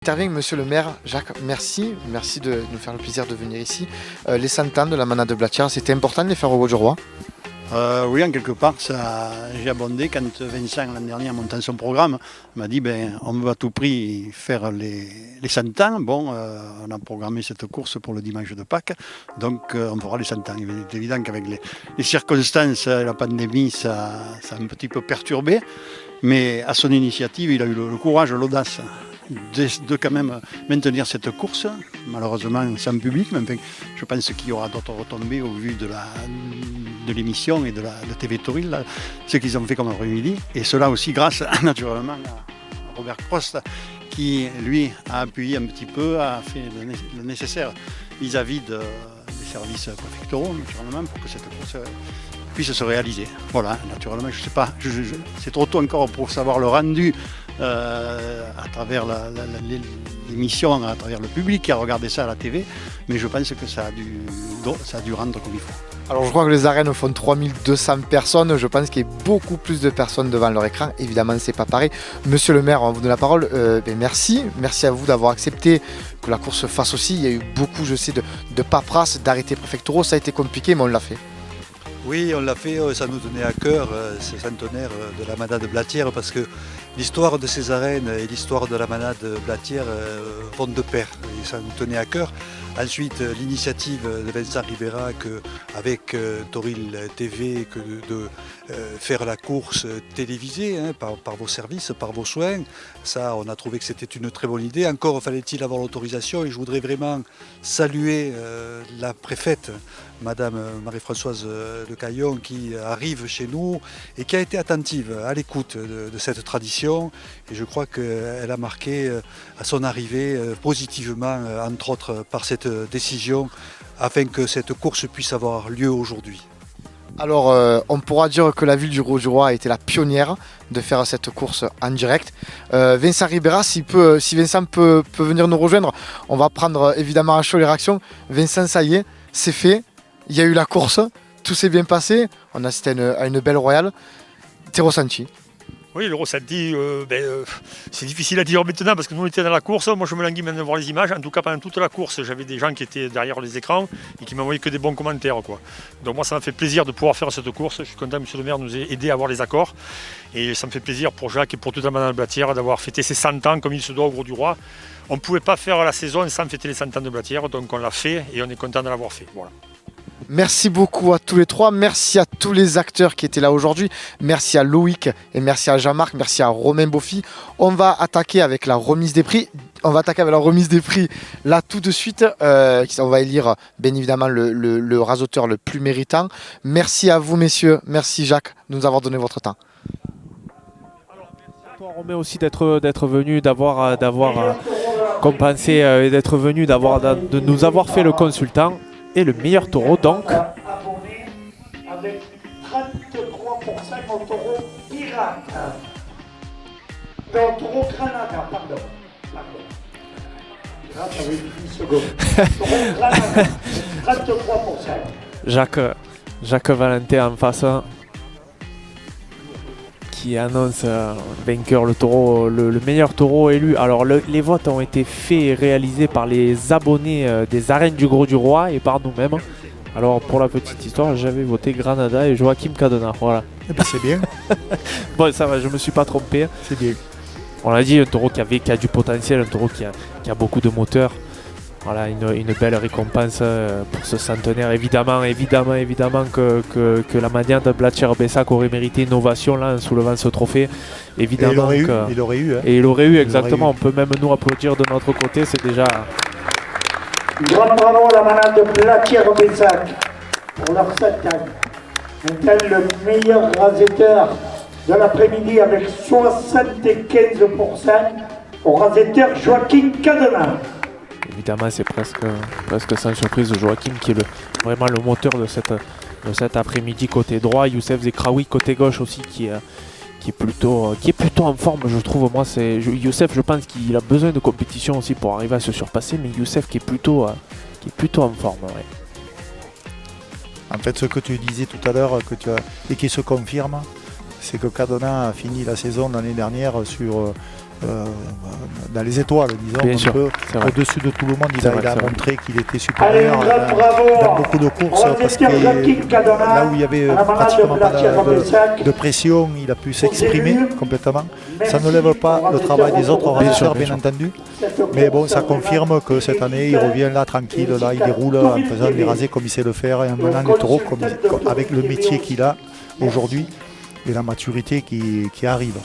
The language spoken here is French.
Intervient Monsieur le maire. Jacques, merci de nous faire le plaisir de venir ici. Les 100 ans de la manade de Blatière, c'était important de les faire au Grau-du-Roi? Oui, en quelque part, j'ai abondé quand Vincent, l'an dernier, en montant son programme, m'a dit on veut à tout prix faire les 100 ans. Bon, on a programmé cette course pour le dimanche de Pâques, donc on fera les 100 ans. Il est évident qu'avec les circonstances, la pandémie, ça a un petit peu perturbé, mais à son initiative, il a eu le courage, l'audace de quand même maintenir cette course, malheureusement sans public, mais enfin, je pense qu'il y aura d'autres retombées au vu de l'émission et de TV Toril, ce qu'ils ont fait comme après-midi, et cela aussi grâce naturellement à Robert Crost, qui lui a appuyé un petit peu, a fait le nécessaire vis-à-vis des services préfectoraux, naturellement, pour que cette course puisse se réaliser. Voilà, naturellement, je ne sais pas, c'est trop tôt encore pour savoir le rendu à travers l'émission, à travers le public qui a regardé ça à la TV, mais je pense que ça a dû rendre comme il faut. Alors je crois que les arènes font 3200 personnes, je pense qu'il y a beaucoup plus de personnes devant leur écran, évidemment c'est pas pareil. Monsieur le maire, on vous donne la parole, merci à vous d'avoir accepté que la course se fasse aussi. Il y a eu beaucoup, je sais, de paperasse, d'arrêtés préfectoraux, ça a été compliqué mais on l'a fait. Oui, on l'a fait, ça nous tenait à cœur, ce centenaire de la manade de Blatière, parce que l'histoire de ces arènes et l'histoire de la manade de Blatière vont de pair, et ça nous tenait à cœur. Ensuite, l'initiative de Vincent Ribera avec Toril TV de faire la course télévisée par vos services, par vos soins. Ça, on a trouvé que c'était une très bonne idée. Encore fallait-il avoir l'autorisation, et je voudrais vraiment saluer la préfète, Madame Marie-Françoise Le Caillon, qui arrive chez nous et qui a été attentive à l'écoute de cette tradition. Et je crois qu'elle a marqué à son arrivée positivement, entre autres par cette décision, afin que cette course puisse avoir lieu aujourd'hui. Alors, on pourra dire que la ville du Grau-du-Roi a été la pionnière de faire cette course en direct. Vincent Ribera, si Vincent peut venir nous rejoindre, on va prendre évidemment à chaud les réactions. Vincent, ça y est, c'est fait. Il y a eu la course, tout s'est bien passé. On a assisté à une belle royale. T'es ressenti? Oui, le ressenti, c'est difficile à dire maintenant parce que nous on était dans la course. Moi je me languis maintenant de voir les images. En tout cas pendant toute la course, j'avais des gens qui étaient derrière les écrans et qui m'envoyaient que des bons commentaires, quoi. Donc moi ça m'a fait plaisir de pouvoir faire cette course. Je suis content que monsieur le maire nous ait aidé à avoir les accords. Et ça me fait plaisir pour Jacques et pour toute la manade de Blatière d'avoir fêté ses 100 ans comme il se doit au Grau-du-Roi. On ne pouvait pas faire la saison sans fêter les 100 ans de Blatière, donc on l'a fait et on est content de l'avoir fait. Voilà. Merci beaucoup à tous les trois, merci à tous les acteurs qui étaient là aujourd'hui, merci à Loïc et merci à Jean-Marc, merci à Romain Beaufy. On va attaquer avec la remise des prix. Là tout de suite. On va élire bien évidemment le rasoteur le plus méritant. Merci à vous messieurs, merci Jacques de nous avoir donné votre temps. Merci à toi Romain aussi d'être venu, d'avoir compensé et d'être venu, de nous avoir fait le consultant. Et le meilleur taureau donc avec 33% au taureau Irak. Non, taureau Granada, pardon. Irak avec 10 secondes. Taureau Granada, 33%. Jacques Valentin en face qui annonce vainqueur le taureau, le meilleur taureau élu. Alors les votes ont été faits et réalisés par les abonnés des arènes du Grau-du-Roi et par nous-mêmes. Alors pour la petite histoire, j'avais voté Granada et Joachim Cadena. Voilà. Eh ben, c'est bien. Bon, ça va, je me suis pas trompé. C'est bien. On l'a dit, un taureau qui a du potentiel, un taureau qui a beaucoup de moteur. Voilà, une belle récompense pour ce centenaire. Évidemment que la manière de Blatière-Bessac aurait mérité une ovation là, en soulevant ce trophée. Évidemment il aurait eu. Hein. Et il aurait eu, exactement. On peut même nous applaudir de notre côté, c'est déjà... Grand bravo à la manade de Blatière-Bessac pour leur 7 ans. Maintenant le meilleur rasetteur de l'après-midi avec 75% au rasetteur Joachim Cadena. Évidemment, c'est presque sans surprise de Joachim qui est vraiment le moteur de cet après-midi côté droit. Youssef Zekraoui côté gauche aussi qui est plutôt en forme, je trouve. Moi, Youssef, je pense qu'il a besoin de compétition aussi pour arriver à se surpasser, mais Youssef qui est plutôt en forme. Ouais. En fait, ce que tu disais tout à l'heure et qui se confirme, c'est que Cadena a fini la saison l'année dernière sur dans les étoiles, disons, Bien un sûr, peu c'est vrai. au-dessus de tout le monde. C'est Il vrai, a c'est vrai. montré qu'il était Allez, supérieur un grand bravo dans beaucoup de courses, parce que là où il y avait pratiquement pas de pression, il a pu s'exprimer complètement. Ça ne lève pas le travail des autres organisateurs, bien entendu. Mais bon, ça confirme que cette année, il revient là tranquille, là, il déroule en faisant les rasés comme il sait le faire et en menant les taureaux avec le métier qu'il a aujourd'hui et la maturité qui arrive.